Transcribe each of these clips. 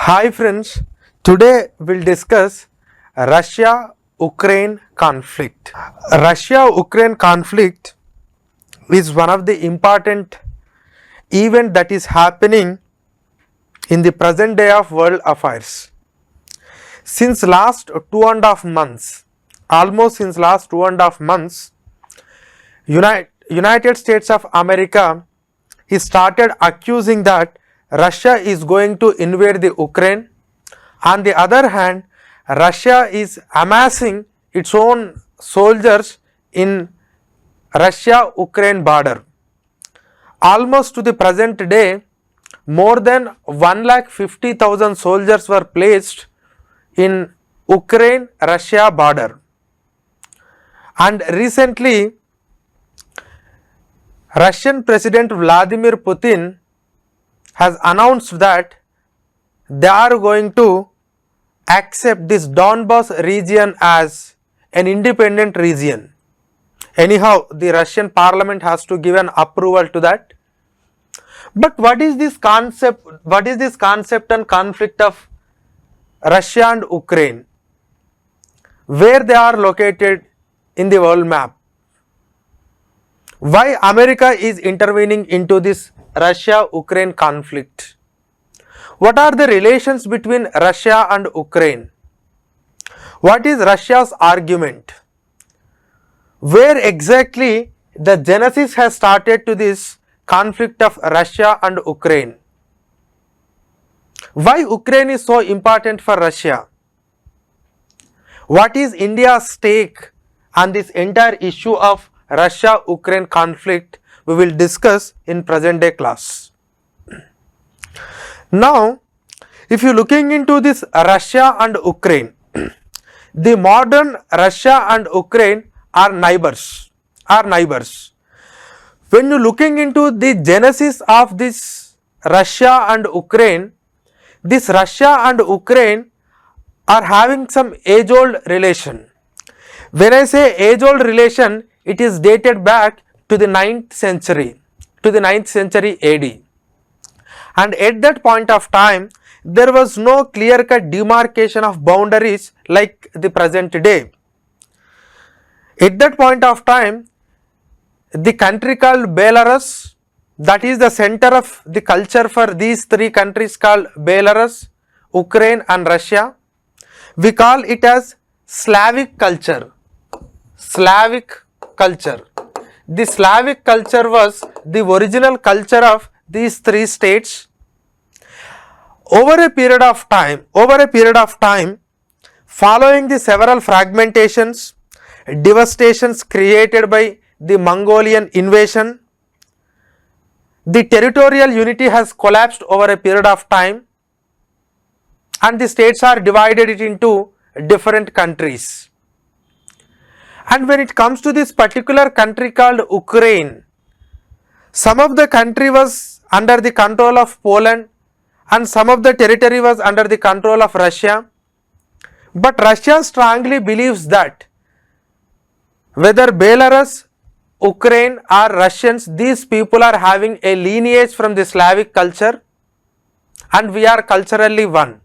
Hi friends, today we'll discuss Russia-Ukraine conflict. Russia-Ukraine conflict is one of the important event that is happening in the present day of world affairs. Since last 2.5 months, almost since last 2.5 months, United States of America he started accusing that Russia is going to invade the Ukraine. On the other hand, Russia is amassing its own soldiers in Russia-Ukraine border. Almost to the present day, more than 1,50,000 soldiers were placed in Ukraine-Russia border. And recently, Russian President Vladimir Putin has announced that they are going to accept this Donbas region as an independent region. Anyhow, the Russian parliament has to give an approval to that. But what is this concept? What is this concept and conflict of Russia and Ukraine? Where they are located in the world map? Why America is intervening into this Russia-Ukraine conflict? What are the relations between Russia and Ukraine? What is Russia's argument? Where exactly the genesis has started to this conflict of Russia and Ukraine? Why Ukraine is so important for Russia? What is India's stake on this entire issue of Russia-Ukraine conflict? We will discuss in present day class. Now, if you are looking into this Russia and Ukraine, the modern Russia and Ukraine are neighbors. When you are looking into the genesis of this Russia and Ukraine, this Russia and Ukraine are having some age-old relation. When I say age-old relation, it is dated back to the 9th century, AD. And at that point of time, there was no clear-cut demarcation of boundaries like the present day. At that point of time, the country called Belarus, that is the center of the culture for these three countries called Belarus, Ukraine and Russia. We call it as Slavic culture. The Slavic culture was the original culture of these three states. Over a period of time, following the several fragmentations, devastations created by the Mongolian invasion, the territorial unity has collapsed over a period of time and the states are divided into different countries. And when it comes to this particular country called Ukraine, some of the country was under the control of Poland and some of the territory was under the control of Russia. But Russia strongly believes that whether Belarus, Ukraine or Russians, these people are having a lineage from the Slavic culture and we are culturally one.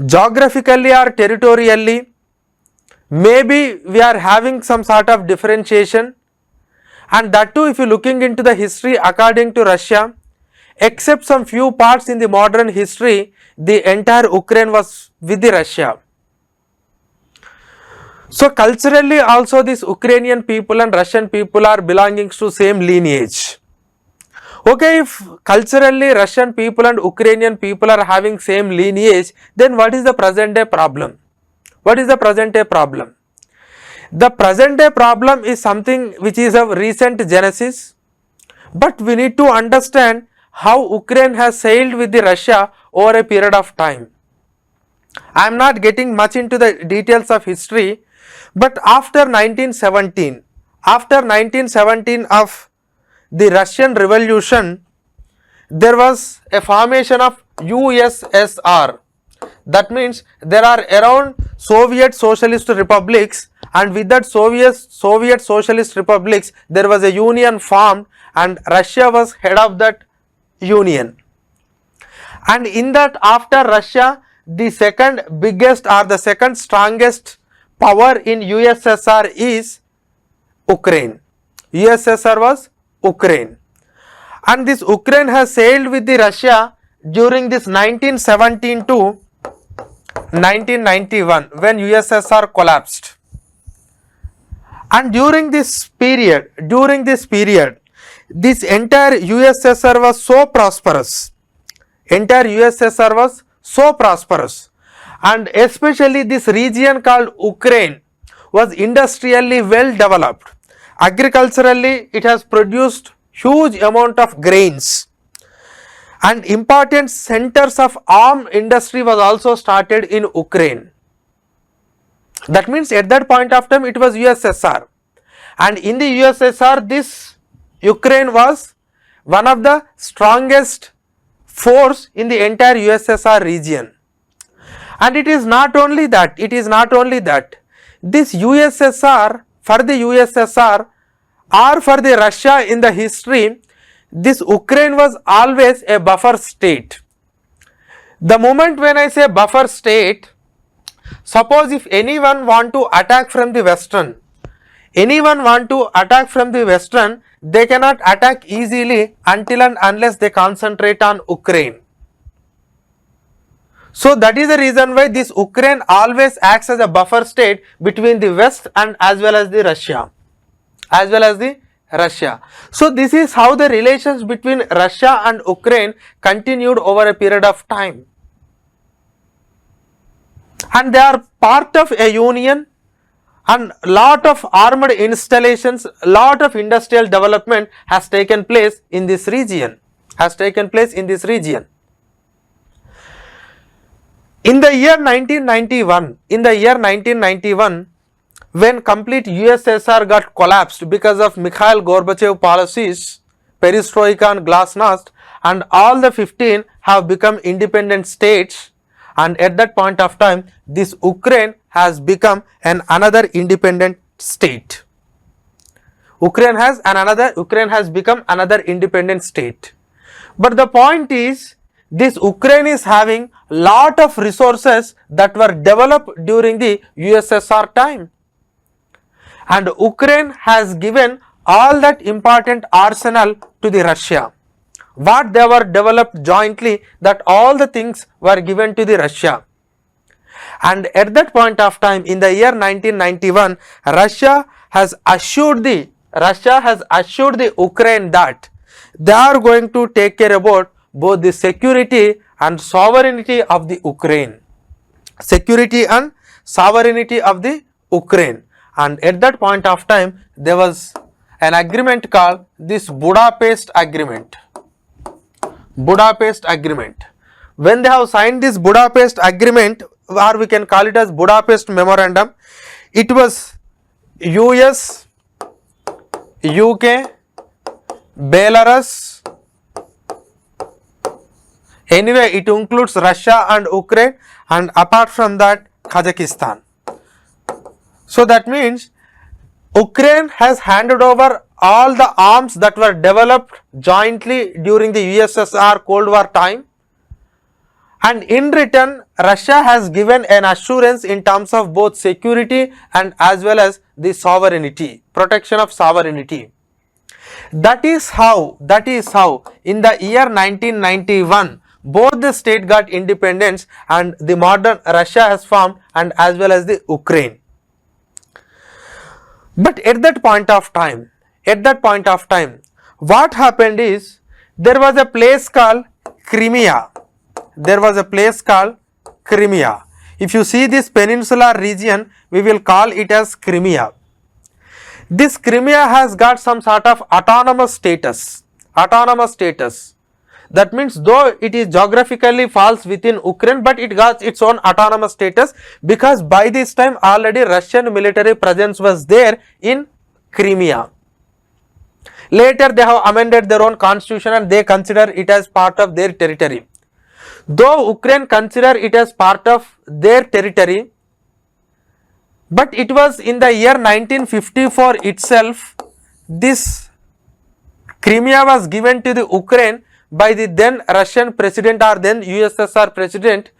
Geographically or territorially, maybe we are having some sort of differentiation, and that too if you are looking into the history according to Russia, except some few parts in the modern history, the entire Ukraine was with the Russia. So culturally also these Ukrainian people and Russian people are belonging to same lineage. Okay, if culturally Russian people and Ukrainian people are having same lineage, then what is the present day problem? The present day problem is something which is of recent genesis, but we need to understand how Ukraine has sailed with the Russia over a period of time. I am not getting much into the details of history, but after 1917 of the Russian Revolution, there was a formation of USSR. That means there are around Soviet Socialist Republics, and with that Soviet Socialist Republics there was a union formed and Russia was head of that union. And in that, after Russia, the second biggest or the second strongest power in USSR is Ukraine. USSR was Ukraine. And this Ukraine has sailed with the Russia during this 1917 to 1991 when USSR collapsed. And during this period, this entire USSR was so prosperous. Entire USSR was so prosperous, and especially this region called Ukraine was industrially well developed. Agriculturally, it has produced huge amount of grains, and important centers of arm industry was also started in Ukraine. That means at that point of time it was USSR, and in the USSR this Ukraine was one of the strongest force in the entire USSR region. And it is not only that, this USSR, for the USSR or for the Russia in the history, this Ukraine was always a buffer state. The moment when I say buffer state, suppose if anyone want to attack from the western, they cannot attack easily until and unless they concentrate on Ukraine. So that is the reason why this Ukraine always acts as a buffer state between the West and as well as the Russia. So this is how the relations between Russia and Ukraine continued over a period of time. And they are part of a union, and lot of armed installations, lot of industrial development has taken place in this region. In the year 1991, when complete USSR got collapsed because of Mikhail Gorbachev policies, perestroika and glasnost, and all the 15 have become independent states, and at that point of time this Ukraine has become another independent state. Ukraine has become another independent state. But the point is, this Ukraine is having lot of resources that were developed during the USSR time, and Ukraine has given all that important arsenal to the Russia. What they were developed jointly, that all the things were given to the Russia. And at that point of time, in the year 1991, Russia has assured the Ukraine that they are going to take care about both the security and sovereignty of the Ukraine. And at that point of time, there was an agreement called this Budapest Agreement. When they have signed this Budapest Agreement, or we can call it as Budapest Memorandum, it was US, UK, Belarus, anyway it includes Russia and Ukraine, and apart from that Kazakhstan. So that means Ukraine has handed over all the arms that were developed jointly during the USSR Cold War time, and in return Russia has given an assurance in terms of both security and as well as the sovereignty, protection of sovereignty. That is how in the year 1991 both the state got independence and the modern Russia has formed, and as well as the Ukraine. But at that point of time, what happened is, there was a place called Crimea. If you see this peninsular region, we will call it as Crimea. This Crimea has got some sort of autonomous status. That means though it is geographically falls within Ukraine, but it got its own autonomous status, because by this time already Russian military presence was there in Crimea. Later they have amended their own constitution and they consider it as part of their territory. Though Ukraine consider it as part of their territory, but it was in the year 1954 itself, this Crimea was given to the Ukraine by the then Russian president or then USSR president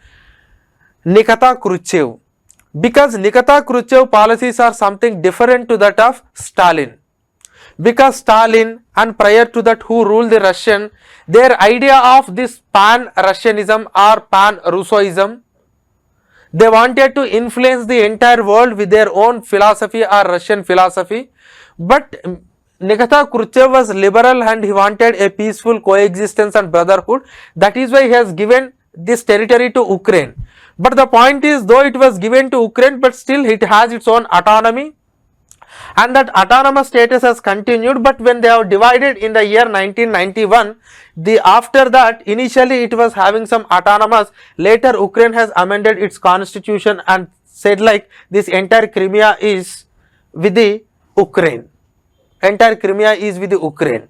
Nikita Khrushchev, because Nikita Khrushchev policies are something different to that of Stalin. Because Stalin and prior to that who ruled the Russian, their idea of this pan-Russianism or pan-Russoism, they wanted to influence the entire world with their own philosophy or Russian philosophy. But Nikita Khrushchev was liberal and he wanted a peaceful coexistence and brotherhood. That is why he has given this territory to Ukraine. But the point is, though it was given to Ukraine, but still it has its own autonomy, and that autonomous status has continued. But when they have divided in the year 1991, after that, initially it was having some autonomous, later Ukraine has amended its constitution and said like this entire Crimea is with the Ukraine. Entire Crimea is with the Ukraine.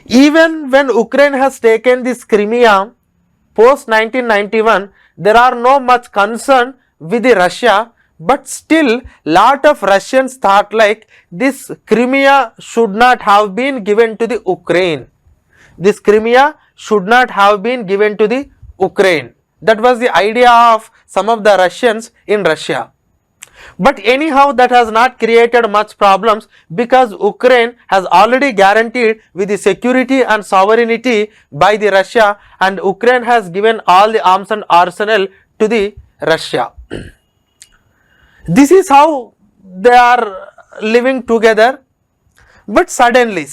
Even when Ukraine has taken this Crimea post 1991, there are no much concern with the Russia, but still lot of Russians thought like this Crimea should not have been given to the Ukraine. This Crimea should not have been given to the Ukraine. That was the idea of some of the Russians in Russia. But anyhow, that has not created much problems because Ukraine has already guaranteed with the security and sovereignty by the Russia, and Ukraine has given all the arms and arsenal to the Russia. This is how they are living together. But suddenly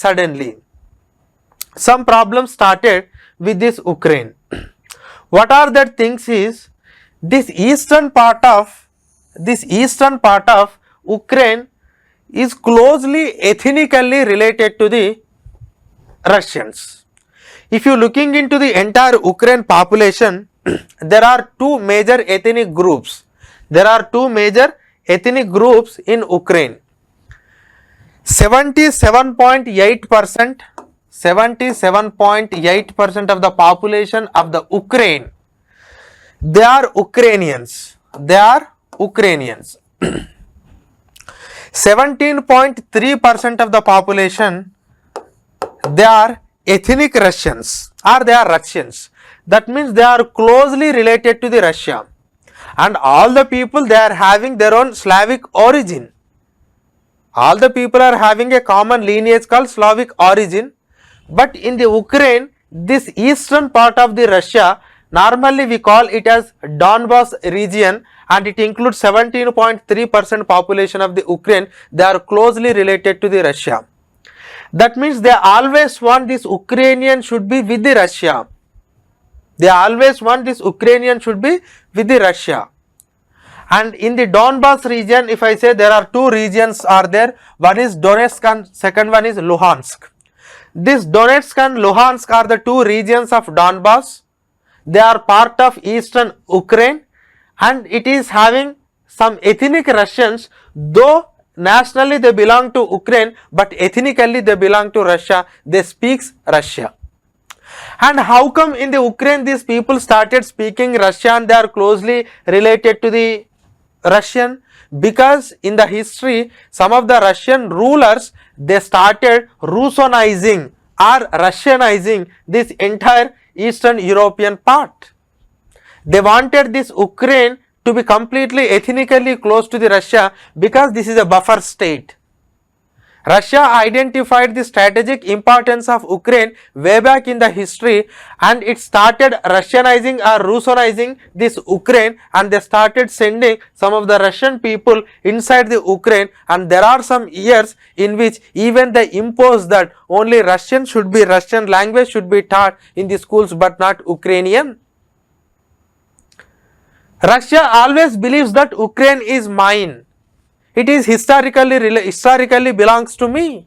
some problems started with this Ukraine. What are the things is, this eastern part of Ukraine is closely ethnically related to the Russians. If you looking into the entire Ukraine population, there are two major ethnic groups. There are two major ethnic groups in Ukraine. 77.8% of the population of the Ukraine, they are Ukrainians. 17.3% of the population, they are ethnic Russians or they are Russians. That means they are closely related to the Russia. And all the people, they are having their own Slavic origin. All the people are having a common lineage called Slavic origin. But in the Ukraine, this eastern part of the Russia, normally we call it as Donbas region, and it includes 17.3% population of the Ukraine. They are closely related to the Russia. That means they always want this Ukrainian should be with the Russia. They always want this Ukrainian should be with the Russia. And in the Donbas region, if I say there are two regions are there, one is Donetsk and second one is Luhansk. This Donetsk and Luhansk are the two regions of Donbas. They are part of eastern Ukraine, and it is having some ethnic Russians, though nationally they belong to Ukraine, but ethnically they belong to Russia. They speak Russia. And how come in the Ukraine these people started speaking Russian? They are closely related to the Russian, because in the history some of the Russian rulers, they started Russonizing or Russianizing this entire Eastern European part. They wanted this Ukraine to be completely ethnically close to the Russia because this is a buffer state. Russia identified the strategic importance of Ukraine way back in the history, and it started Russianizing or Russonizing this Ukraine, and they started sending some of the Russian people inside the Ukraine, and there are some years in which even they imposed that only Russian language should be taught in the schools but not Ukrainian. Russia always believes that Ukraine is mine. It is historically belongs to me,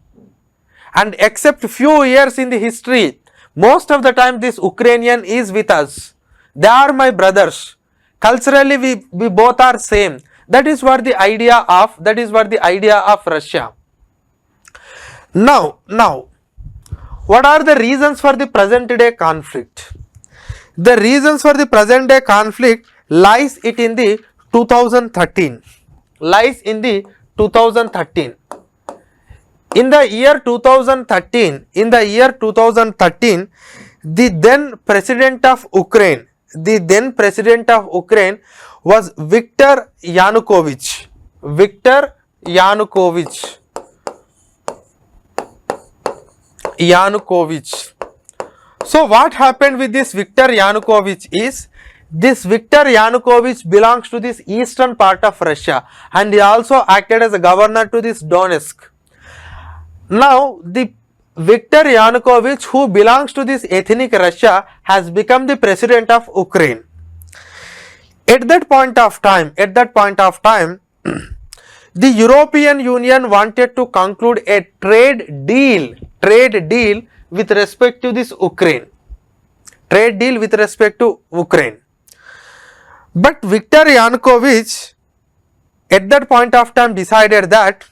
and except few years in the history, most of the time this Ukrainian is with us. They are my brothers. Culturally we both are same. That is what the idea of Russia. Now, what are the reasons for the present day conflict? The reasons for the present day conflict lies it in the 2013. In the year 2013, the then president of Ukraine was Viktor Yanukovych. So what happened with this Viktor Yanukovych is, this Viktor Yanukovych belongs to this eastern part of Russia, and he also acted as a governor to this Donetsk. Now the Viktor Yanukovych, who belongs to this ethnic Russia, has become the president of Ukraine. At that point of time, the European Union wanted to conclude a trade deal with respect to this Ukraine. But Viktor Yanukovych at that point of time decided that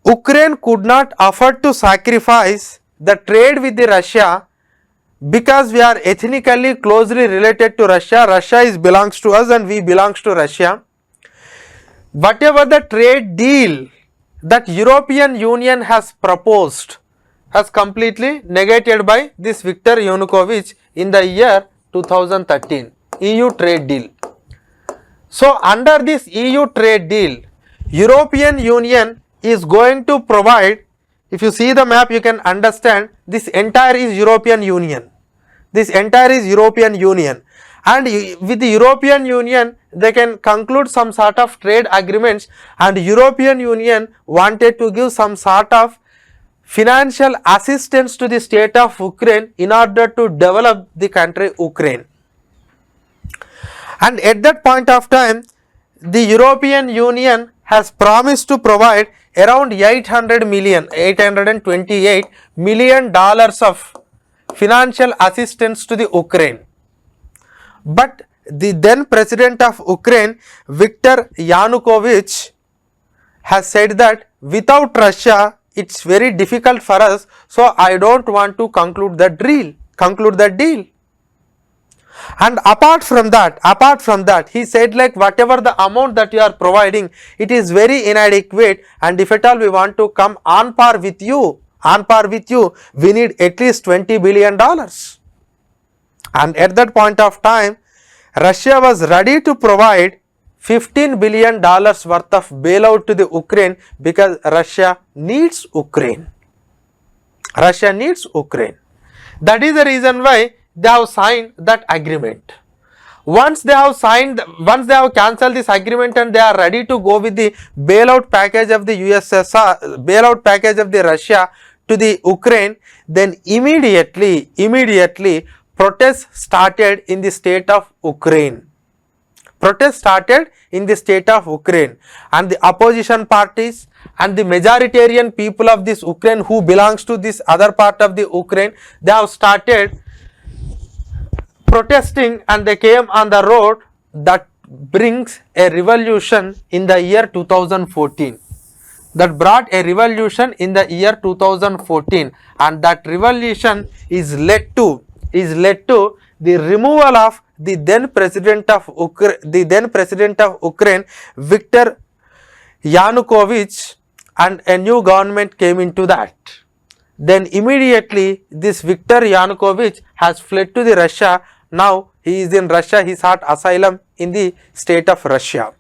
Ukraine could not afford to sacrifice the trade with the Russia, because we are ethnically closely related to Russia. Russia belongs to us and we belongs to Russia. Whatever the trade deal that European Union has proposed has completely negated by this Viktor Yanukovych in the year 2013, EU trade deal. So under this EU trade deal, European Union is going to provide, if you see the map you can understand, this entire is European Union. And with the European Union they can conclude some sort of trade agreements, and European Union wanted to give some sort of financial assistance to the state of Ukraine in order to develop the country Ukraine. And at that point of time, the European Union has promised to provide around $828 million of financial assistance to the Ukraine. But the then president of Ukraine, Viktor Yanukovych, has said that without Russia it's very difficult for us, so I don't want to conclude that deal. And apart from that, he said, like, whatever the amount that you are providing, it is very inadequate, and if at all we want to come on par with you, we need at least $20 billion. And at that point of time, Russia was ready to provide $15 billion worth of bailout to the Ukraine, because Russia needs Ukraine. That is the reason why they have signed that agreement. Once they have cancelled this agreement and they are ready to go with the bailout package of the Russia to the Ukraine, then immediately protests started in the state of Ukraine. And the opposition parties and the majoritarian people of this Ukraine who belongs to this other part of the Ukraine, they have started protesting, and they came on the road. That brings a revolution in the year 2014. And that revolution is led to the removal of the then president of Ukraine, Viktor Yanukovych, and a new government came into that. Then immediately this Viktor Yanukovych has fled to the Russia. Now he is in Russia. He sought asylum in the state of Russia.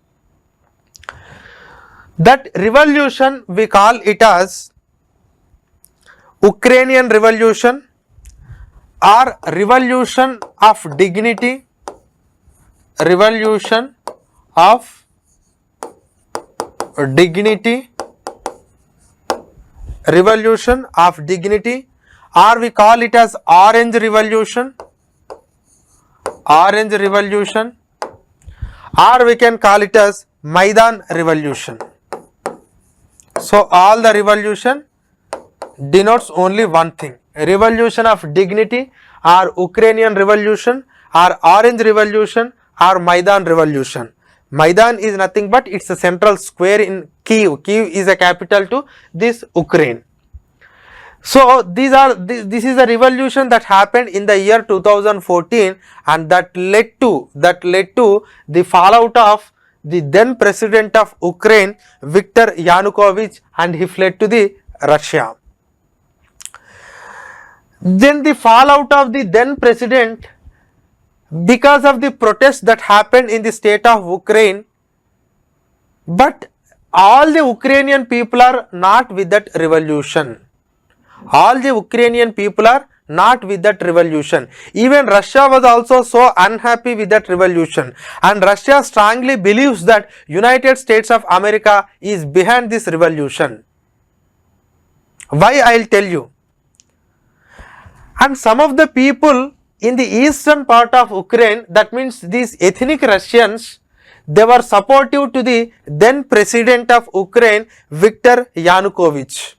That revolution, we call it as Ukrainian revolution or revolution of dignity. Or we call it as Orange Revolution, or we can call it as Maidan Revolution. So all the revolution denotes only one thing: revolution of dignity, or Ukrainian revolution, or Orange Revolution, or Maidan Revolution. Maidan is nothing but it's a central square in Kyiv. Kyiv is a capital to this Ukraine. So this is a revolution that happened in the year 2014, and that led to the fallout of the then president of Ukraine, Viktor Yanukovych, and he fled to the Russia. Then the fallout of the then president, because of the protests that happened in the state of Ukraine, but all the Ukrainian people are not with that revolution. All the Ukrainian people are not with that revolution. Even Russia was also so unhappy with that revolution, and Russia strongly believes that United States of America is behind this revolution. Why? I'll tell you. And some of the people in the eastern part of Ukraine, that means these ethnic Russians, they were supportive to the then president of Ukraine, Viktor Yanukovych.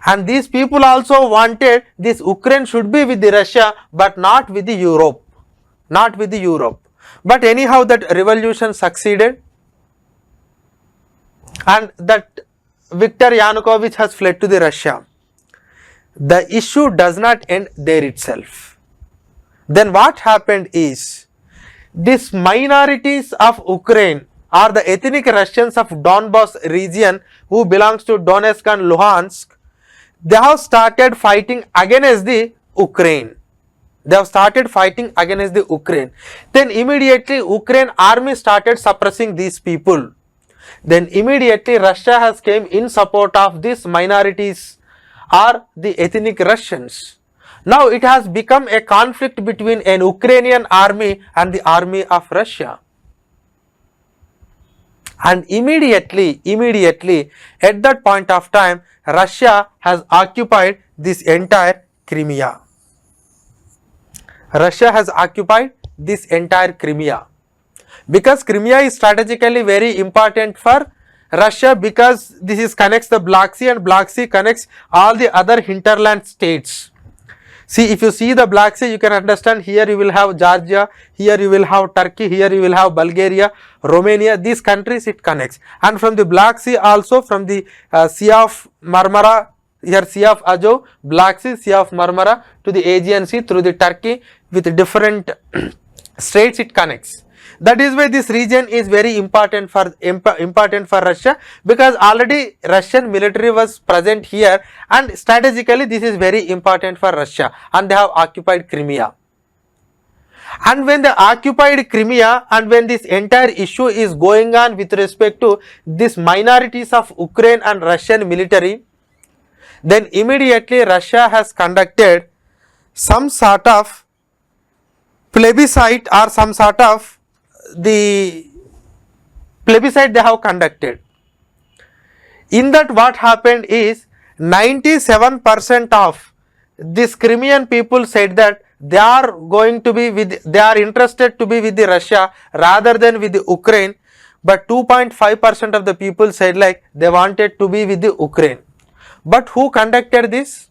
And these people also wanted this Ukraine should be with the Russia, but not with the Europe. Not with the Europe. But anyhow, that revolution succeeded, and that Viktor Yanukovych has fled to the Russia. The issue does not end there itself. Then what happened is, these minorities of Ukraine or the ethnic Russians of Donbas region who belongs to Donetsk and Luhansk, they have started fighting against the Ukraine. They have started fighting against the Ukraine. Then immediately Ukraine army started suppressing these people. Then immediately Russia has came in support of these minorities or the ethnic Russians. Now it has become a conflict between an Ukrainian army and the army of Russia. And immediately at that point of time, Russia has occupied this entire Crimea. Russia has occupied this entire Crimea. Because Crimea is strategically very important for Russia, because this is connects the Black Sea, and Black Sea connects all the other hinterland states. See, if you see the Black Sea, you can understand here you will have Georgia, here you will have Turkey, here you will have Bulgaria, Romania, these countries it connects. And from the Black Sea also, from the Sea of Marmara, here Sea of Azov, Black Sea, Sea of Marmara to the Aegean Sea through the Turkey with different states it connects. That is why this region is very important for Russia, because already Russian military was present here, and strategically this is very important for Russia, and they have occupied Crimea. And when they occupied Crimea, and when this entire issue is going on with respect to these minorities of Ukraine and Russian military, then immediately Russia has conducted some sort of plebiscite or some sort of the plebiscite they have conducted. In that what happened is 97% of this Crimean people said that they are going to be with, they are interested to be with the Russia rather than with the Ukraine, but 2.5% of the people said like they wanted to be with the Ukraine. But who conducted this?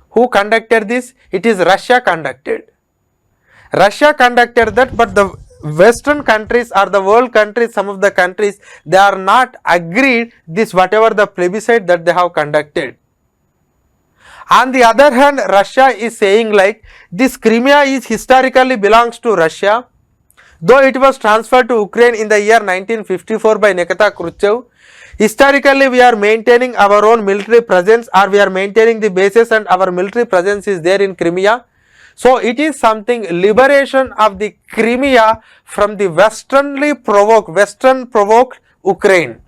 Who conducted this? It is Russia conducted. Russia conducted that, but the Western countries or the world countries, some of the countries, they are not agreed this whatever the plebiscite that they have conducted. On the other hand, Russia is saying like this Crimea is historically belongs to Russia, though it was transferred to Ukraine in the year 1954 by Nikita Khrushchev. Historically, we are maintaining our own military presence, or we are maintaining the bases, and our military presence is there in Crimea. So it is something liberation of the Crimea from the Western provoked Ukraine.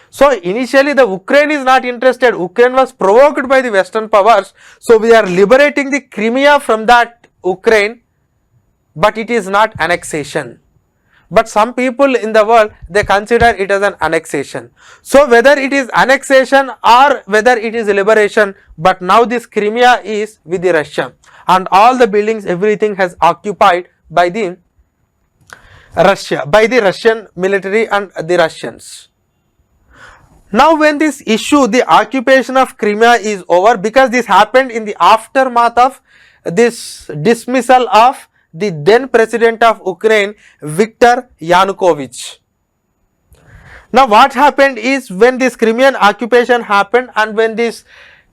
So initially the Ukraine is not interested. Ukraine was provoked by the Western powers. So we are liberating the Crimea from that Ukraine, but it is not annexation. But some people in the world, they consider it as an annexation. So whether it is annexation or whether it is liberation, but now this Crimea is with the Russia, and all the buildings, everything has occupied by the Russia, by the Russian military and the Russians. Now when this issue, the occupation of Crimea is over, because this happened in the aftermath of this dismissal of the then president of Ukraine, Viktor Yanukovych. Now what happened is, when this Crimean occupation happened and when this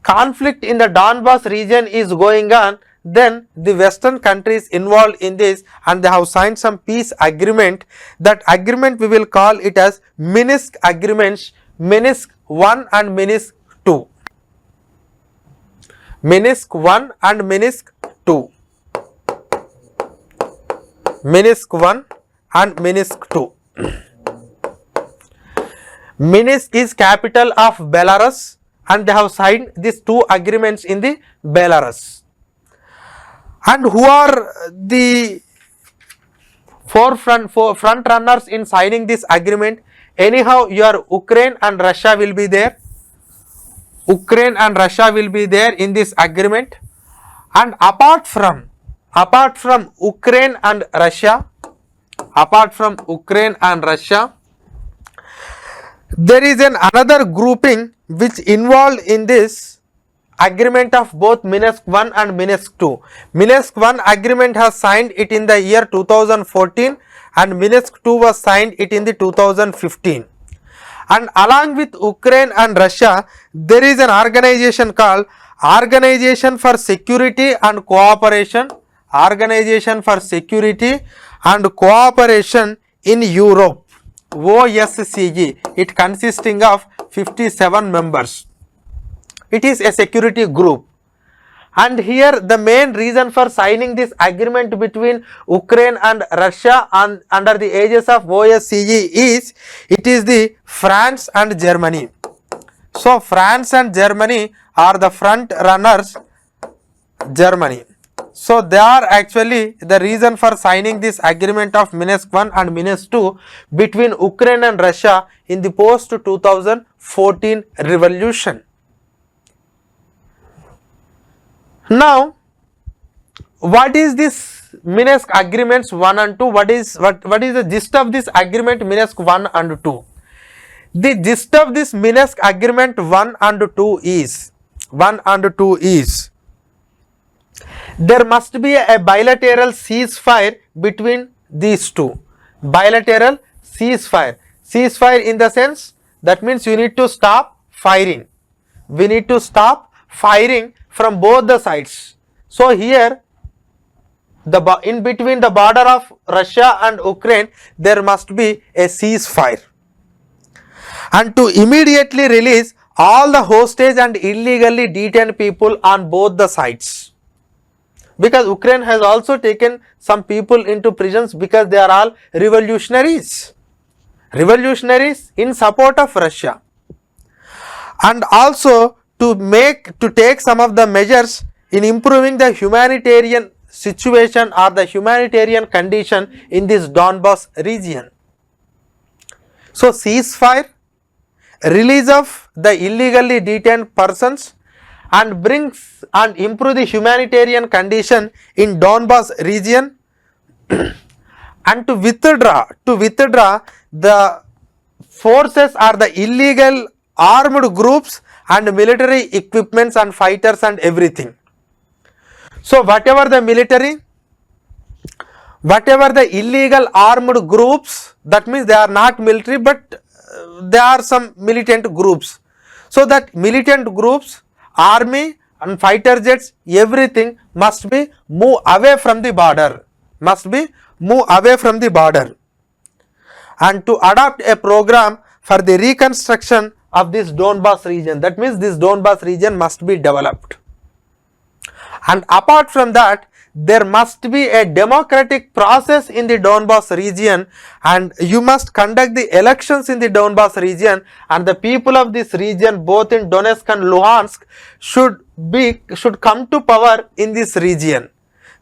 conflict in the Donbas region is going on, then the Western countries involved in this, and they have signed some peace agreement. That agreement we will call it as Minsk agreements, Minsk 1 and Minsk 2. Minsk 1 and Minsk 2. Minsk 1 and Minsk 2. Minsk is capital of Belarus and they have signed these two agreements in the Belarus. And who are the front runners in signing this agreement? Anyhow, your Ukraine and Russia will be there. Ukraine and Russia will be there in this agreement. And apart from Ukraine and Russia, there is another grouping which involved in this agreement of both Minsk 1 and Minsk 2. Minsk 1 agreement has signed it in the year 2014 and Minsk 2 was signed it in the 2015. And along with Ukraine and Russia, there is an organization called Organization for Security and Cooperation, Organization for Security and Cooperation in Europe, OSCE. It consisting of 57 members. It is a security group. And here the main reason for signing this agreement between Ukraine and Russia under the aegis of OSCE is, it is the France and Germany. So France and Germany are the front runners, Germany. So they are actually the reason for signing this agreement of Minsk 1 and Minsk 2 between Ukraine and Russia in the post 2014 revolution. Now, what is this Minsk agreements 1 and 2? What is the gist of this agreement Minsk 1 and 2? The gist of this Minsk agreement 1 and 2 is there must be a bilateral ceasefire between these two. Bilateral ceasefire. Ceasefire in the sense that means you need to stop firing. We need to stop firing from both the sides. So here in between the border of Russia and Ukraine, there must be a ceasefire. And to immediately release all the hostage and illegally detained people on both the sides. Because Ukraine has also taken some people into prisons because they are all revolutionaries. Revolutionaries in support of Russia. And also to take some of the measures in improving the humanitarian situation or the humanitarian condition in this Donbas region. So ceasefire, release of the illegally detained persons and brings and improve the humanitarian condition in Donbas region and to withdraw the forces or the illegal armed groups and military equipments and fighters and everything. So whatever the military, whatever the illegal armed groups, that means they are not military but they are some militant groups. So that militant groups, army and fighter jets, everything must be move away from the border. And to adopt a program for the reconstruction of this Donbas region. That means this Donbas region must be developed. And apart from that, there must be a democratic process in the Donbas region and you must conduct the elections in the Donbas region, and the people of this region both in Donetsk and Luhansk should come to power in this region.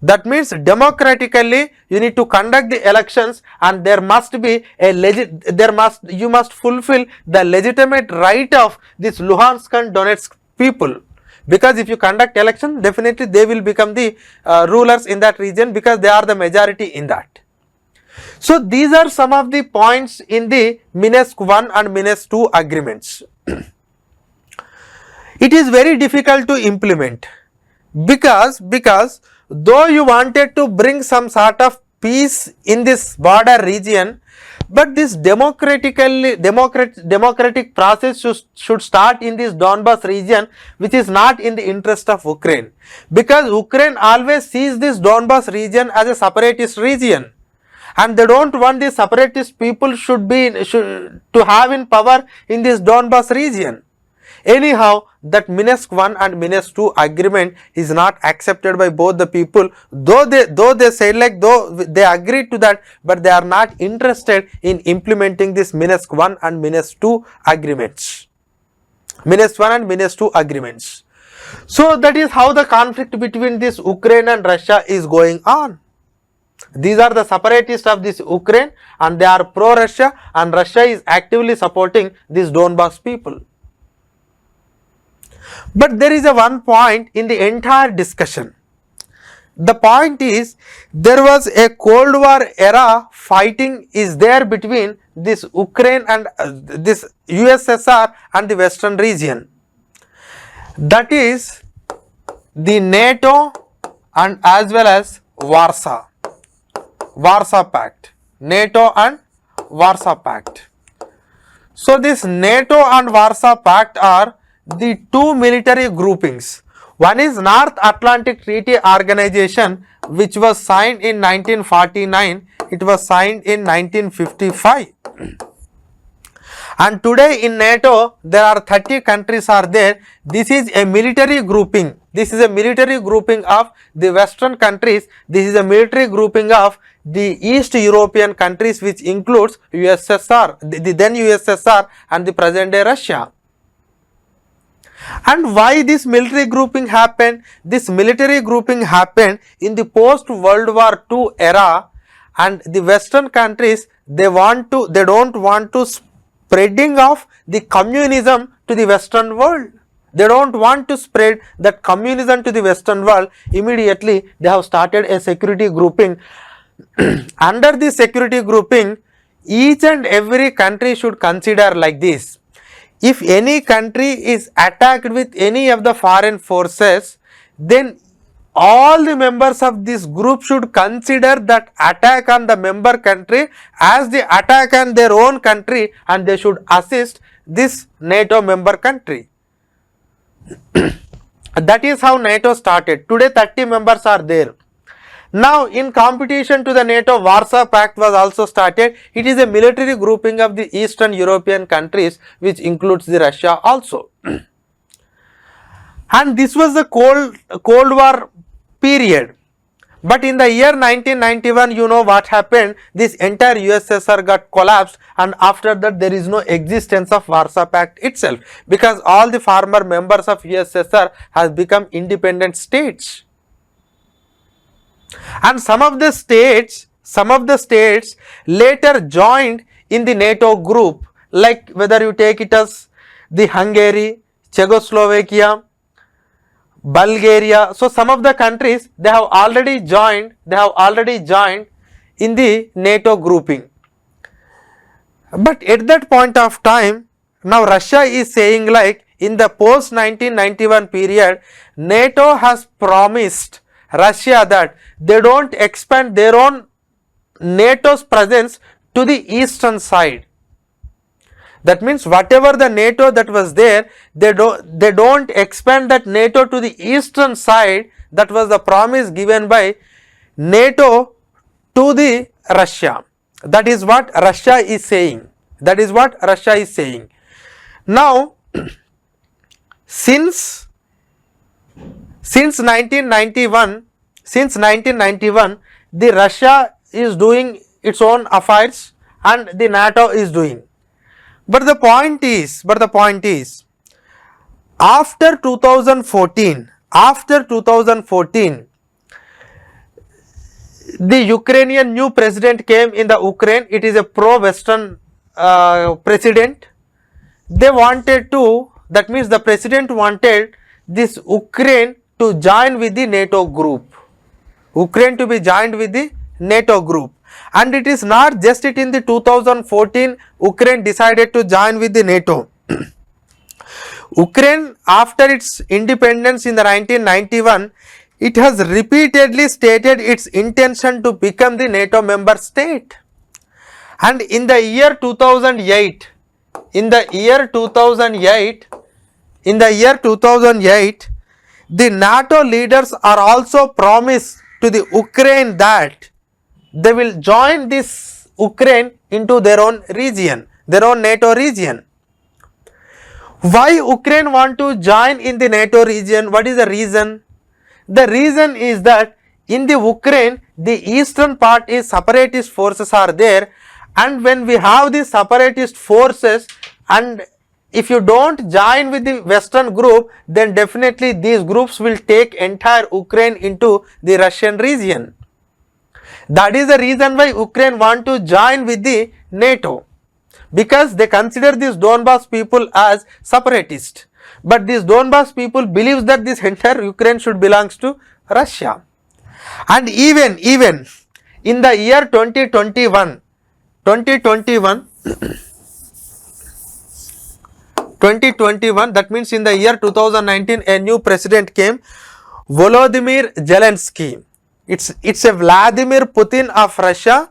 That means democratically you need to conduct the elections and there must be you must fulfill the legitimate right of this Luhansk and Donetsk people. Because if you conduct election, definitely they will become the rulers in that region because they are the majority in that. So these are some of the points in the Minsk 1 and Minsk 2 agreements. It is very difficult to implement because though you wanted to bring some sort of peace in this border region, but this democratic process should start in this Donbas region, which is not in the interest of Ukraine, because Ukraine always sees this Donbas region as a separatist region and they don't want the separatist people to have in power in this Donbas region. Anyhow, that Minsk 1 and Minsk 2 agreement is not accepted by both the people, though they said like though they agreed to that, but they are not interested in implementing this Minsk 1 and Minsk 2 agreements. Minsk 1 and Minsk 2 agreements. So that is how the conflict between this Ukraine and Russia is going on. These are the separatists of this Ukraine and they are pro-Russia, and Russia is actively supporting these Donbas people. But there is a one point in the entire discussion. The point is, there was a Cold War era fighting is there between this Ukraine and this USSR and the Western region. That is the NATO and as well as Warsaw Pact. NATO and Warsaw Pact. So this NATO and Warsaw Pact are the two military groupings. One is North Atlantic Treaty Organization, which was signed in 1949. It was signed in 1955. And today in NATO, there are 30 countries are there. This is a military grouping. This is a military grouping of the Western countries. This is a military grouping of the East European countries, which includes USSR, the then USSR and the present day Russia. And why this military grouping happened? This military grouping happened in the post World War II era, and the Western countries, they don't want to spreading of the communism to the Western world. They don't want to spread that communism to the Western world. Immediately they have started a security grouping. Under this security grouping, each and every country should consider like this: if any country is attacked with any of the foreign forces, then all the members of this group should consider that attack on the member country as the attack on their own country, and they should assist this NATO member country. That is how NATO started. Today 30 members are there. Now in competition to the NATO, Warsaw Pact was also started. It is a military grouping of the Eastern European countries, which includes the Russia also. And this was the Cold War period. But in the year 1991, you know what happened? This entire USSR got collapsed, and after that there is no existence of Warsaw Pact itself, because all the former members of USSR has become independent states. And some of the states later joined in the NATO group, like whether you take it as the Hungary, Czechoslovakia, Bulgaria. So some of the countries, they have already joined in the NATO grouping. But at that point of time, now Russia is saying like in the post 1991 period, NATO has promised Russia that they don't expand their own NATO's presence to the eastern side. That means whatever the NATO that was there, they don't expand that NATO to the eastern side. That was the promise given by NATO to the Russia. That is what Russia is saying. Now, since 1991, the Russia is doing its own affairs and the NATO is doing. But the point is, after 2014, the Ukrainian new president came in the Ukraine. It is a pro-Western president. They wanted to, that means the president wanted this Ukraine to join with the NATO group. Ukraine to be joined with the NATO group. And it is not just it in the 2014, Ukraine decided to join with the NATO. Ukraine, after its independence in the 1991, it has repeatedly stated its intention to become the NATO member state. And in the year 2008, the NATO leaders are also promised to the Ukraine that they will join this Ukraine into their own region, their own NATO region. Why Ukraine want to join in the NATO region? What is the reason? The reason is that in the Ukraine, the eastern part is separatist forces are there, and when we have the separatist forces, and if you don't join with the western group, then definitely these groups will take entire Ukraine into the Russian region. That is the reason why Ukraine want to join with the NATO, because they consider these Donbas people as separatist. But these Donbas people believes that this entire Ukraine should belongs to Russia. And even in the year 2021, that means in the year 2019, a new president came, Volodymyr Zelensky. It's a Vladimir Putin of Russia,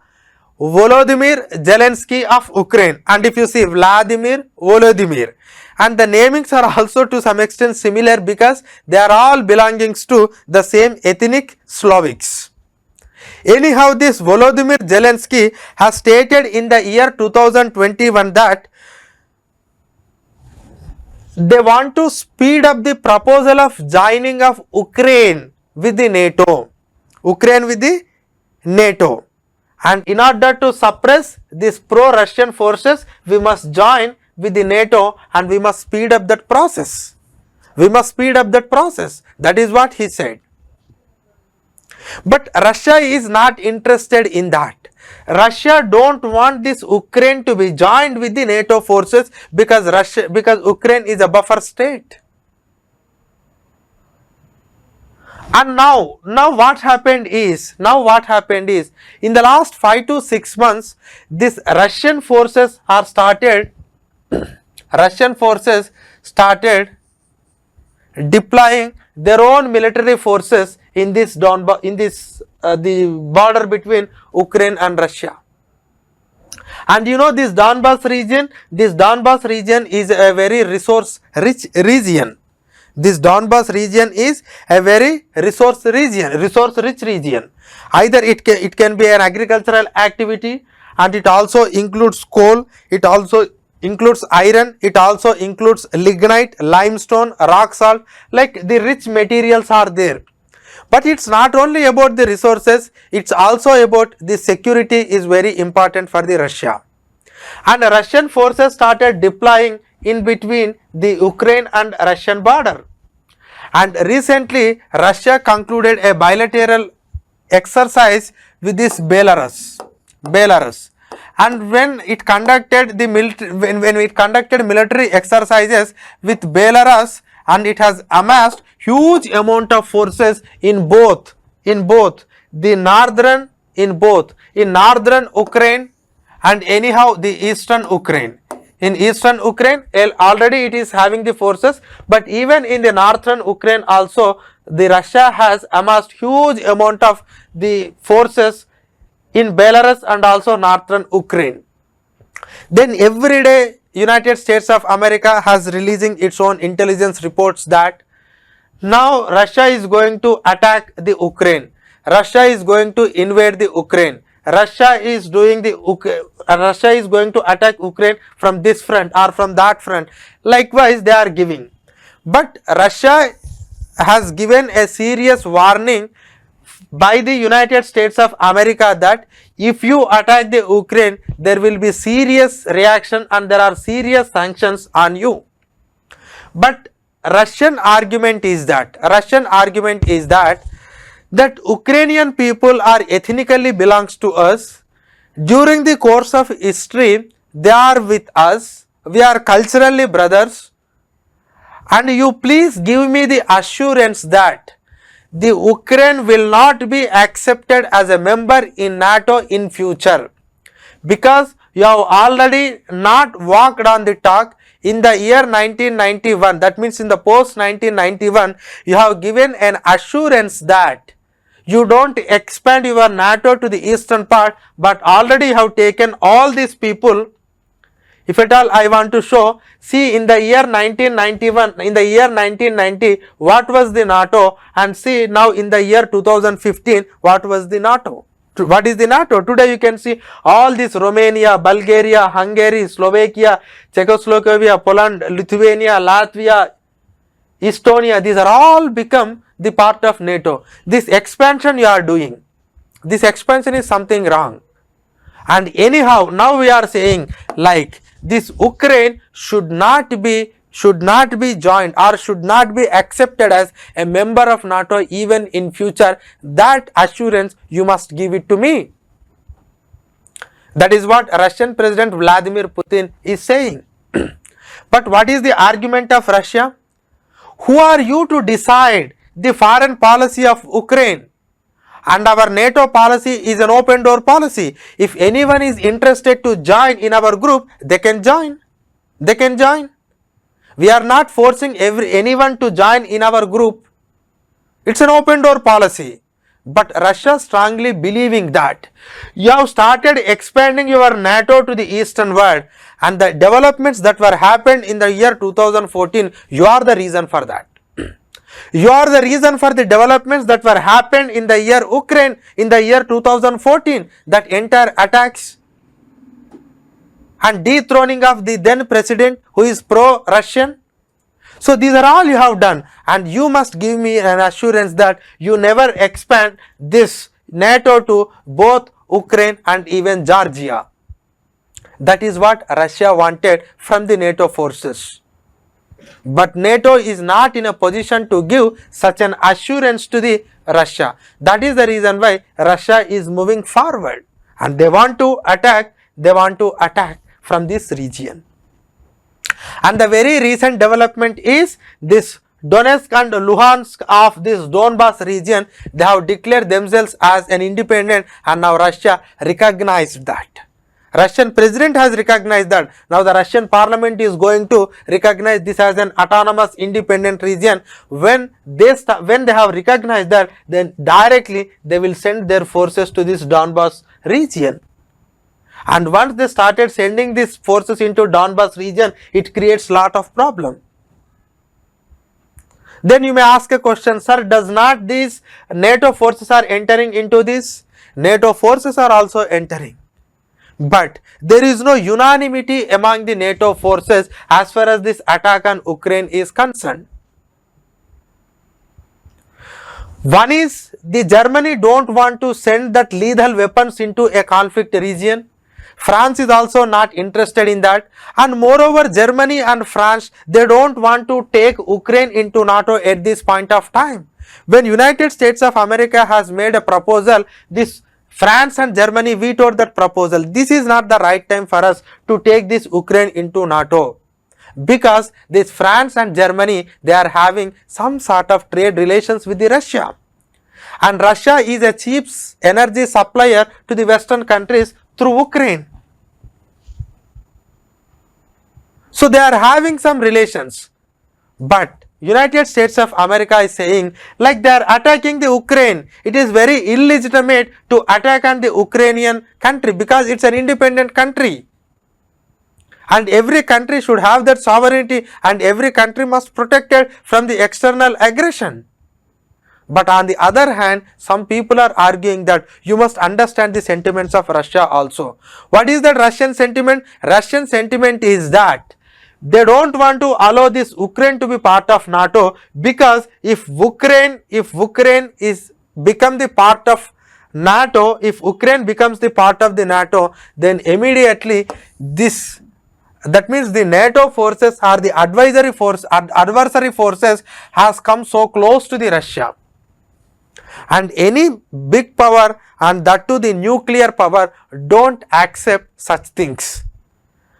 Volodymyr Zelensky of Ukraine. And if you see Volodymyr, and the namings are also to some extent similar because they are all belongings to the same ethnic Slavics. Anyhow, this Volodymyr Zelensky has stated in the year 2021 that they want to speed up the proposal of joining of Ukraine with the NATO. And in order to suppress these pro-Russian forces, we must join with the NATO and we must speed up that process. That is what he said. But Russia is not interested in that. Russia don't want this Ukraine to be joined with the NATO forces because Ukraine is a buffer state. And now what happened is in the last 5 to 6 months, this Russian forces started deploying their own military forces in this the border between Ukraine and Russia. And you know, this Donbas region is a very resource rich region. This Donbas region is a very resource rich region. Either it can be an agricultural activity, and it also includes coal, it also includes iron, it also includes lignite, limestone, rock salt, like the rich materials are there. But it's not only about the resources, it's also about the security is very important for the Russia. And Russian forces started deploying in between the Ukraine and Russian border. And recently, Russia concluded a bilateral exercise with this Belarus. And when it conducted military exercises with Belarus, and it has amassed huge amount of forces in northern Ukraine and anyhow the eastern Ukraine. In eastern Ukraine, already it is having the forces, but even in the northern Ukraine also, the Russia has amassed huge amount of the forces in Belarus and also northern Ukraine. Then every day, United States of America has releasing its own intelligence reports that now Russia is going to attack the Ukraine. Russia is going to invade the Ukraine. Russia is going to attack Ukraine from this front or from that front. Likewise, they are giving. But Russia has given a serious warning by the United States of America that if you attack the Ukraine, there will be serious reaction and there are serious sanctions on you. But Russian argument is that Ukrainian people are ethnically belongs to us. During the course of history, they are with us. We are culturally brothers. And you please give me the assurance that the Ukraine will not be accepted as a member in NATO in future, because you have already not walked on the talk. In the year 1991, that means in the post 1991, you have given an assurance that you don't expand your NATO to the eastern part, but already you have taken all these people. If at all I want to show, see in the year 1990, what was the NATO, and see now in the year 2015, what was the NATO. What is the NATO? Today you can see all this Romania, Bulgaria, Hungary, Slovakia, Czechoslovakia, Poland, Lithuania, Latvia, Estonia, these are all become the part of NATO. This expansion you are doing, this expansion is something wrong. And anyhow, now we are saying like this Ukraine should not be joined or should not be accepted as a member of NATO even in future. That assurance you must give it to me. That is what Russian President Vladimir Putin is saying. But what is the argument of Russia? Who are you to decide the foreign policy of Ukraine? And our NATO policy is an open door policy. If anyone is interested to join in our group, they can join. They can join. We are not forcing anyone to join in our group. It's an open door policy. But Russia strongly believing that you have started expanding your NATO to the eastern world, and the developments that were happened in the year 2014, you are the reason for that. You are the reason for the developments that were happened in the year Ukraine in the year 2014, that entire attacks and dethroning of the then president who is pro-Russian. So these are all you have done, and you must give me an assurance that you never expand this NATO to both Ukraine and even Georgia. That is what Russia wanted from the NATO forces. But NATO is not in a position to give such an assurance to the Russia. That is the reason why Russia is moving forward, and they want to attack from this region. And the very recent development is this Donetsk and Luhansk of this Donbas region, they have declared themselves as an independent, and now Russia recognized that. Russian president has recognized that. Now the Russian parliament is going to recognize this as an autonomous independent region. When they have recognized that, then directly they will send their forces to this Donbas region. And once they started sending these forces into Donbas region, it creates lot of problem. Then you may ask a question, sir, does not these NATO forces are entering into this? NATO forces are also entering. But there is no unanimity among the NATO forces as far as this attack on Ukraine is concerned. One is the Germany don't want to send that lethal weapons into a conflict region. France is also not interested in that, and moreover Germany and France, they don't want to take Ukraine into NATO at this point of time. When United States of America has made a proposal, this France and Germany vetoed that proposal. This is not the right time for us to take this Ukraine into NATO, because this France and Germany, they are having some sort of trade relations with the Russia, and Russia is a cheap energy supplier to the Western countries through Ukraine. So they are having some relations, but United States of America is saying like they are attacking the Ukraine. It is very illegitimate to attack on the Ukrainian country because it's an independent country. And every country should have that sovereignty, and every country must protect it from the external aggression. But on the other hand, some people are arguing that you must understand the sentiments of Russia also. What is that Russian sentiment? Russian sentiment is that they don't want to allow this Ukraine to be part of NATO, because if Ukraine is become the part of NATO, if Ukraine becomes the part of the NATO, then immediately that means the NATO forces or the adversary forces has come so close to the Russia. And any big power, and that too the nuclear power, don't accept such things.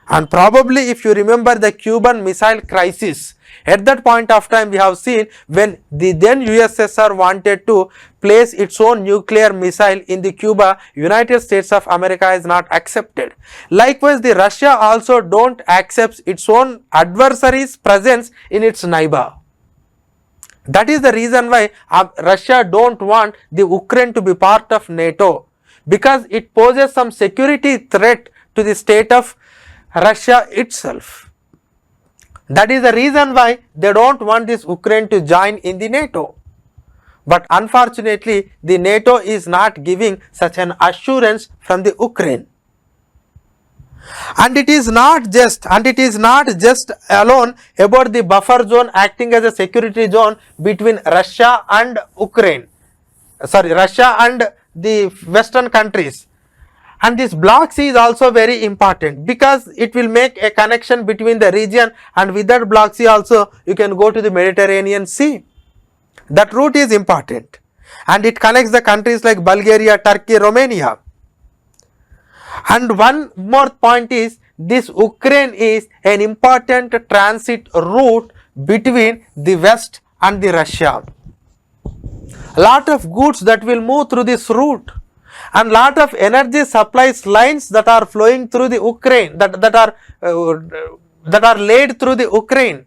And probably if you remember the Cuban Missile Crisis, at that point of time we have seen when the then USSR wanted to place its own nuclear missile in the Cuba, United States of America is not accepted. Likewise, the Russia also don't accept its own adversaries' presence in its neighbor. That is the reason why Russia don't want the Ukraine to be part of NATO, because it poses some security threat to the state of Russia itself. That is the reason why they don't want this Ukraine to join in the NATO. But unfortunately, the NATO is not giving such an assurance from the Ukraine. And it is not just alone about the buffer zone acting as a security zone between Russia and Russia and the Western countries. And this Black Sea is also very important because it will make a connection between the region, and with that Black Sea also you can go to the Mediterranean Sea. That route is important and it connects the countries like Bulgaria, Turkey, Romania. And one more point is, this Ukraine is an important transit route between the West and the Russia. A lot of goods that will move through this route, and lot of energy supplies lines that are flowing through the Ukraine, that are laid through the Ukraine.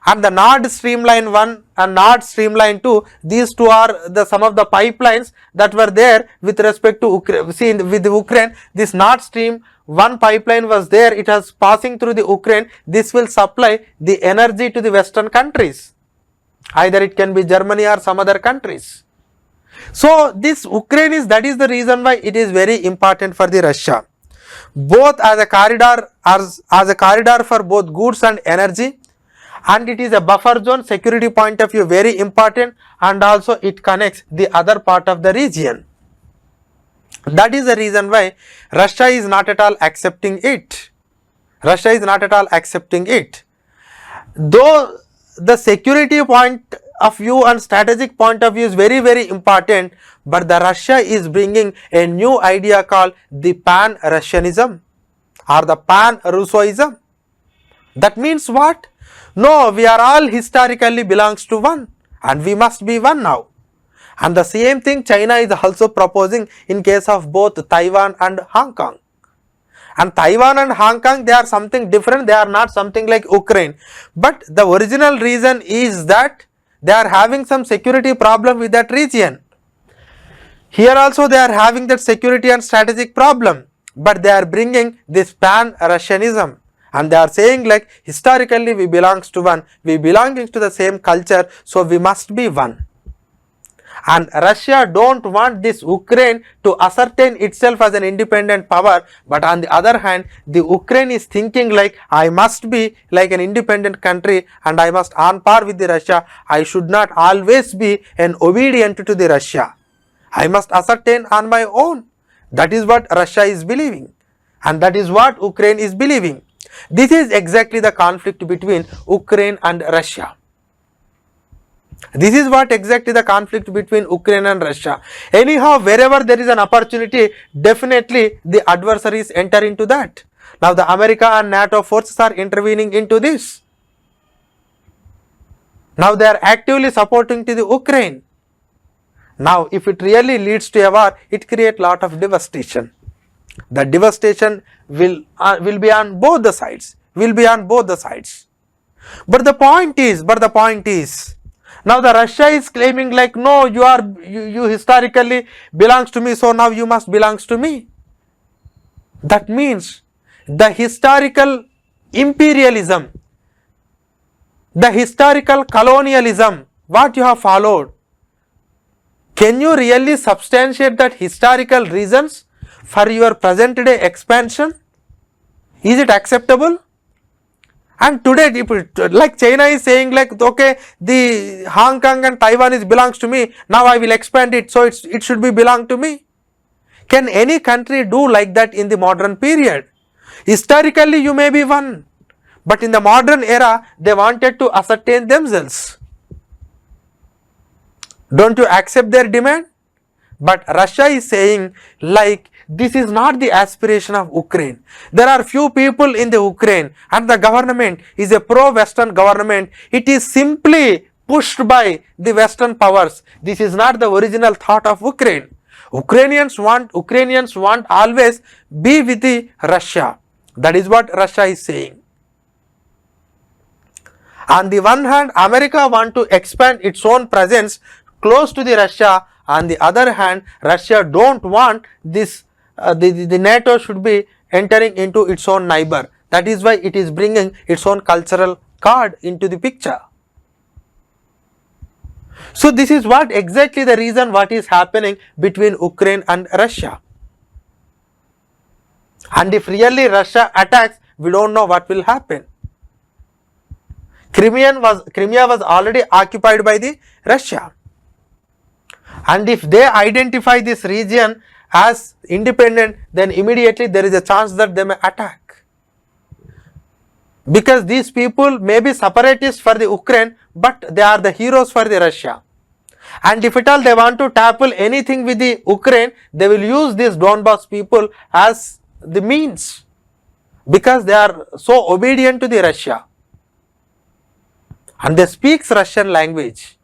And the Nord Stream Line 1 and Nord Stream Line 2, these two are some of the pipelines that were there with respect to Ukraine. See, with the Ukraine, this Nord Stream 1 pipeline was there, it was passing through the Ukraine. This will supply the energy to the Western countries. Either it can be Germany or some other countries. So this Ukraine that is the reason why it is very important for the Russia. Both as a corridor for both goods and energy, and it is a buffer zone, security point of view very important, and also it connects the other part of the region. That is the reason why Russia is not at all accepting it. Russia is not at all accepting it. Though the security point of view and strategic point of view is very, very important, but the Russia is bringing a new idea called the pan-Russianism or the pan-Russoism. That means what? No, we are all historically belongs to one and we must be one now. And the same thing China is also proposing in case of both Taiwan and Hong Kong. And Taiwan and Hong Kong, they are something different, they are not something like Ukraine. But the original reason is that they are having some security problem with that region. Here also they are having that security and strategic problem, but they are bringing this pan-Russianism. And they are saying like historically we belongs to one, we belonging to the same culture, so we must be one. And Russia don't want this Ukraine to ascertain itself as an independent power, but on the other hand, the Ukraine is thinking like I must be like an independent country and I must on par with the Russia. I should not always be an obedient to the Russia. I must ascertain on my own. That is what Russia is believing, and that is what Ukraine is believing. This is exactly the conflict between Ukraine and Russia. This is what exactly the conflict between Ukraine and Russia. Anyhow, wherever there is an opportunity, definitely the adversaries enter into that. Now the America and Nato forces are intervening into this. Now they are actively supporting to the Ukraine. Now if it really leads to a war, it creates lot of devastation. The devastation will be on both the sides, But the point is, now the Russia is claiming like, no, you historically belongs to me, so now you must belongs to me. That means the historical imperialism, the historical colonialism, what you have followed, can you really substantiate that historical reasons for your present day expansion? Is it acceptable? And today, like China is saying like, okay, the Hong Kong and Taiwan belongs to me, now I will expand it, so it should be belong to me. Can any country do like that in the modern period? Historically you may be one, but in the modern era they wanted to ascertain themselves. Don't you accept their demand? But Russia is saying like, this is not the aspiration of Ukraine. There are few people in the Ukraine and the government is a pro-Western government. It is simply pushed by the Western powers. This is not the original thought of Ukraine. Ukrainians want always be with the Russia. That is what Russia is saying. On the one hand, America want to expand its own presence close to the Russia. On the other hand, Russia don't want this the NATO should be entering into its own neighbor. That is why it is bringing its own cultural card into the picture. So this is what exactly the reason what is happening between Ukraine and Russia. And if really Russia attacks, we don't know what will happen. Crimea was already occupied by the Russia. And if they identify this region as independent, then immediately there is a chance that they may attack. Because these people may be separatists for the Ukraine, but they are the heroes for the Russia. And if at all they want to tackle anything with the Ukraine, they will use these Donbas people as the means, because they are so obedient to the Russia and they speak Russian language.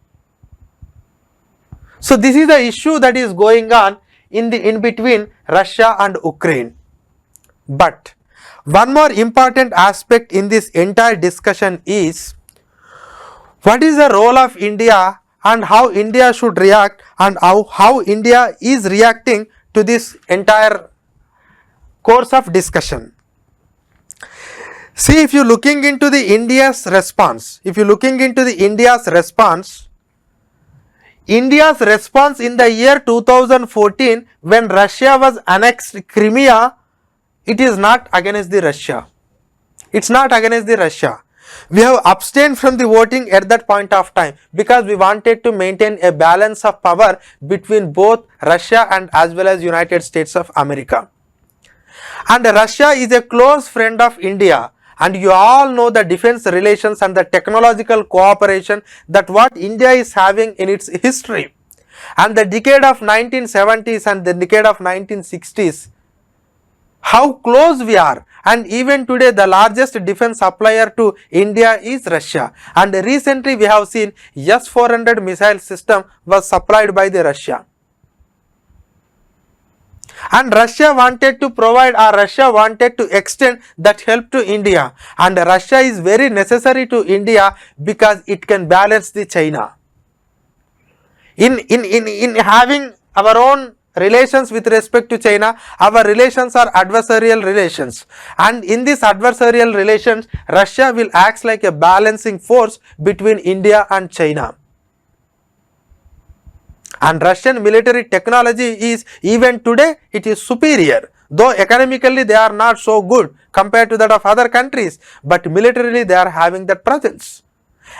So this is the issue that is going on in between Russia and Ukraine. But one more important aspect in this entire discussion is, what is the role of India and how India should react, and how India is reacting to this entire course of discussion. See, if you are looking into the India's response, India's response in the year 2014 when Russia was annexed Crimea, it is not against the Russia. It's not against the Russia. We have abstained from the voting at that point of time because we wanted to maintain a balance of power between both Russia and as well as United States of America. And Russia is a close friend of India, and you all know the defense relations and the technological cooperation that what India is having in its history. And the decade of 1970s and the decade of 1960s, how close we are, and even today the largest defense supplier to India is Russia. And recently we have seen S-400 missile system was supplied by the Russia. And Russia wanted to provide, or Russia wanted to extend that help to India, and Russia is very necessary to India because it can balance the China. In having our own relations with respect to China, our relations are adversarial relations, and in this adversarial relations, Russia will act like a balancing force between India and China. And Russian military technology is, even today, it is superior, though economically they are not so good compared to that of other countries, but militarily they are having that presence.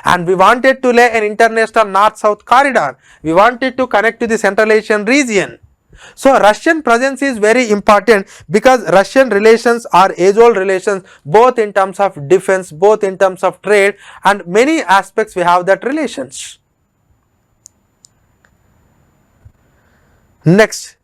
And we wanted to lay an international north-south corridor. We wanted to connect to the Central Asian region. So Russian presence is very important because Russian relations are age-old relations, both in terms of defense, both in terms of trade, and many aspects we have that relations. Next,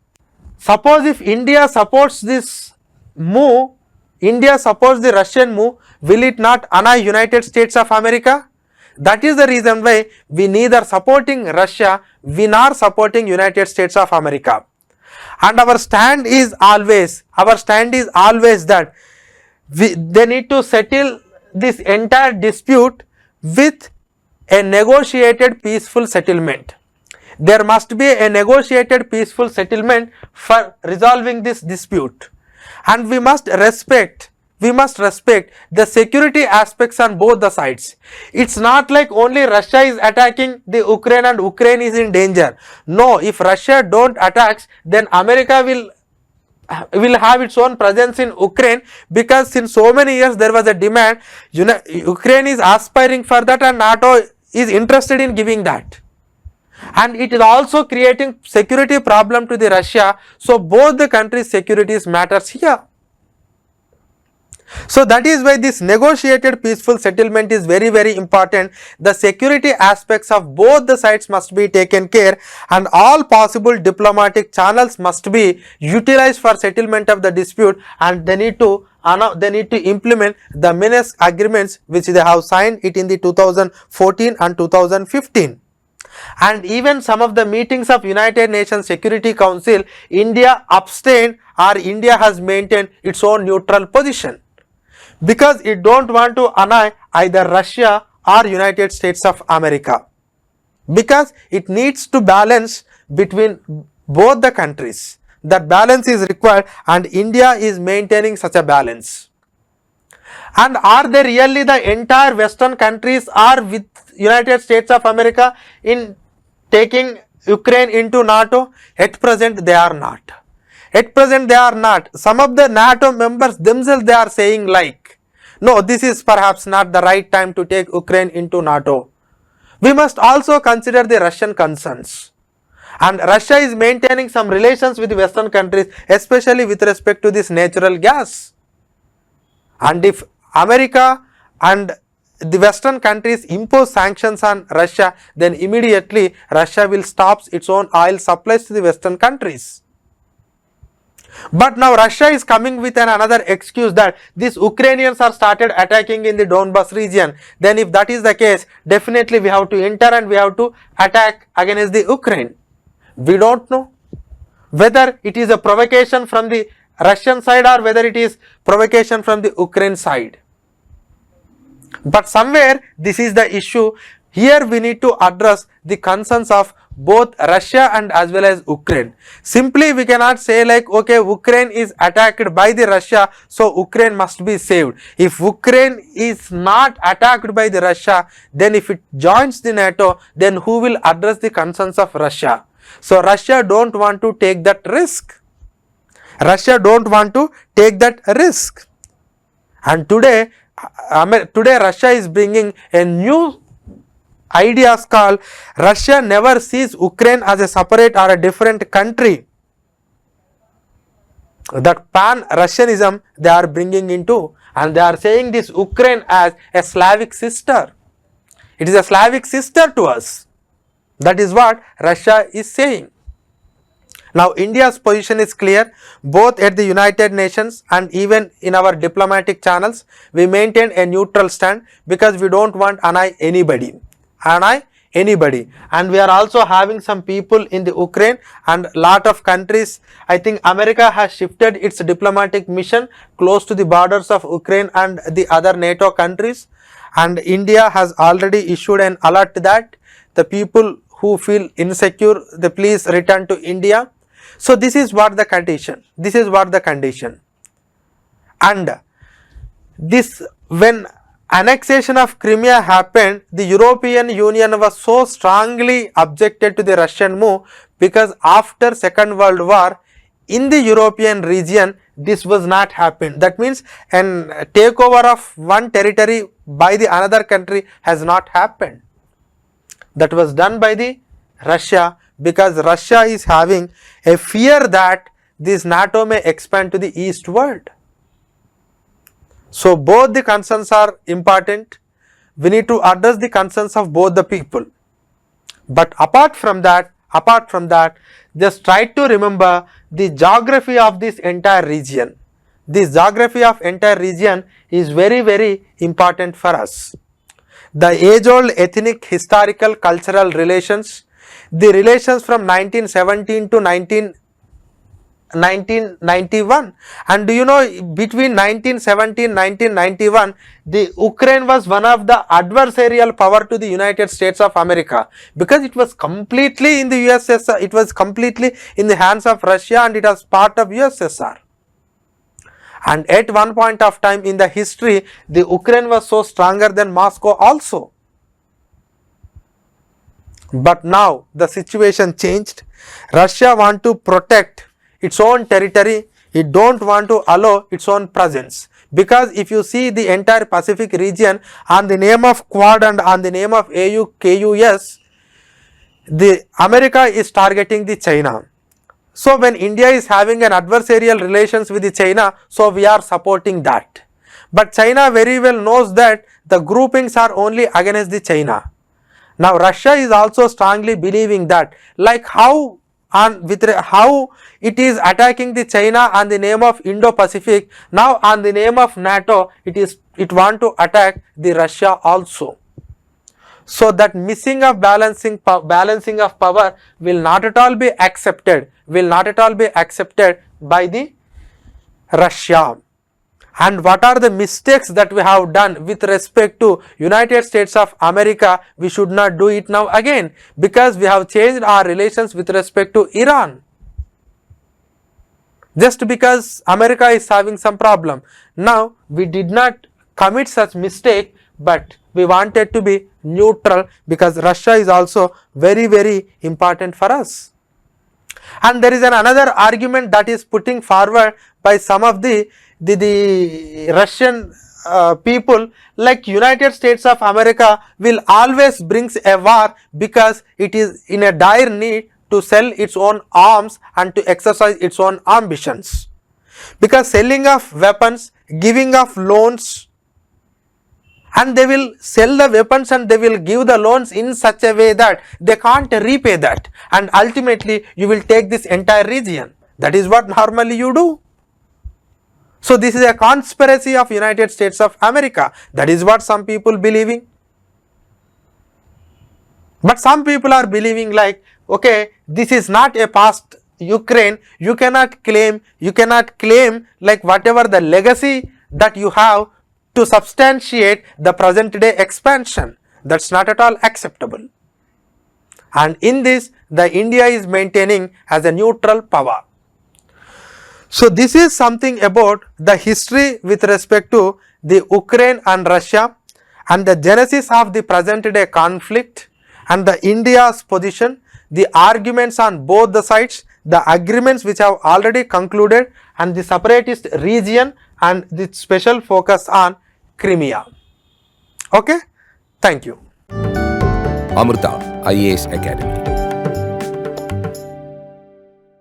suppose if India supports this move, India supports the Russian move, will it not annoy United States of America? That is the reason why we neither supporting Russia, we nor supporting United States of America. And our stand is always that they need to settle this entire dispute with a negotiated peaceful settlement. There must be a negotiated peaceful settlement for resolving this dispute, and we must respect the security aspects on both the sides. It's not like only Russia is attacking the Ukraine and Ukraine is in danger. No, if Russia don't attacks, then America will have its own presence in Ukraine, because since so many years there was a demand, Ukraine is aspiring for that, and NATO is interested in giving that. And it is also creating security problem to the Russia, so both the countries' securities matters here. So that is why this negotiated peaceful settlement is very, very important. The security aspects of both the sides must be taken care, and all possible diplomatic channels must be utilized for settlement of the dispute, and they need to implement the Minsk agreements which they have signed it in the 2014 and 2015. And even some of the meetings of United Nations Security Council, India abstained, or India has maintained its own neutral position, because it don't want to annoy either Russia or United States of America, because it needs to balance between both the countries. That balance is required, and India is maintaining such a balance. And are they really the entire Western countries are with United States of America? In taking Ukraine into NATO? At present they are not. At present they are not. Some of the NATO members themselves, they are saying like, no, this is perhaps not the right time to take Ukraine into NATO. We must also consider the Russian concerns. And Russia is maintaining some relations with the Western countries, especially with respect to this natural gas. And if America and the Western countries impose sanctions on Russia, then immediately Russia will stop its own oil supplies to the Western countries. But now Russia is coming with another excuse that these Ukrainians are started attacking in the Donbas region. Then if that is the case, definitely we have to enter and we have to attack against the Ukraine. We don't know whether it is a provocation from the Russian side or whether it is provocation from the Ukraine side. But somewhere this is the issue. Here we need to address the concerns of both Russia and as well as Ukraine. Simply we cannot say like, okay, Ukraine is attacked by the Russia, so Ukraine must be saved. If Ukraine is not attacked by the Russia, then if it joins the NATO, then who will address the concerns of Russia? So Russia don't want to take that risk. Russia don't want to take that risk. And today Russia is bringing a new ideas called Russia never sees Ukraine as a separate or a different country. That pan-Russianism they are bringing into, and they are saying this Ukraine as a Slavic sister. It is a Slavic sister to us. That is what Russia is saying. Now India's position is clear, both at the United Nations and even in our diplomatic channels. We maintain a neutral stand because we don't want anybody. And we are also having some people in the Ukraine and lot of countries. I think America has shifted its diplomatic mission close to the borders of Ukraine and the other NATO countries, and India has already issued an alert that the people who feel insecure, they please return to India. So this is what the condition. And this, when annexation of Crimea happened, the European Union was so strongly objected to the Russian move because after Second World War in the European region this was not happened. That means an takeover of one territory by the another country has not happened. That was done by the Russia because Russia is having a fear that this NATO may expand to the eastward. So both the concerns are important. We need to address the concerns of both the people. But apart from that, just try to remember the geography of this entire region. This geography of entire region is very, very important for us. The age-old ethnic, historical, cultural relations, the relations from 1917 to 1991, and do you know between 1917 1991 the Ukraine was one of the adversarial power to the United States of America because it was completely in the USSR, it was completely in the hands of Russia and it was part of USSR. And at one point of time in the history, the Ukraine was so stronger than Moscow also. But now the situation changed. Russia want to protect its own territory. It don't want to allow its own presence. Because if you see the entire Pacific region on the name of Quad and on the name of AUKUS, the America is targeting the China. So when India is having an adversarial relations with the China, so we are supporting that. But China very well knows that the groupings are only against the China. Now Russia is also strongly believing that, like how it is attacking the China on the name of Indo-Pacific, now on the name of NATO it want to attack the Russia also. So that missing of balancing of power will not at all be accepted, by the Russia. And what are the mistakes that we have done with respect to United States of America? We should not do it now again, because we have changed our relations with respect to Iran. Just because America is having some problem. Now we did not commit such mistake, but we wanted to be neutral because Russia is also very, very important for us. And there is another argument that is putting forward by some of the Russian people, like United States of America will always brings a war because it is in a dire need to sell its own arms and to exercise its own ambitions. Because selling of weapons, giving of loans, and they will sell the weapons and they will give the loans in such a way that they can't repay that, and ultimately you will take this entire region. That is what normally you do. So this is a conspiracy of United States of America. That is what some people believing. But some people are believing like, okay, this is not a past Ukraine. You cannot claim like whatever the legacy that you have to substantiate the present day expansion. That's not at all acceptable. And in this, the India is maintaining as a neutral power. So this is something about the history with respect to the Ukraine and Russia and the genesis of the present day conflict and the India's position, the arguments on both the sides, the agreements which have already concluded, and the separatist region and the special focus on Crimea. Okay, thank you. Amrita IAS Academy.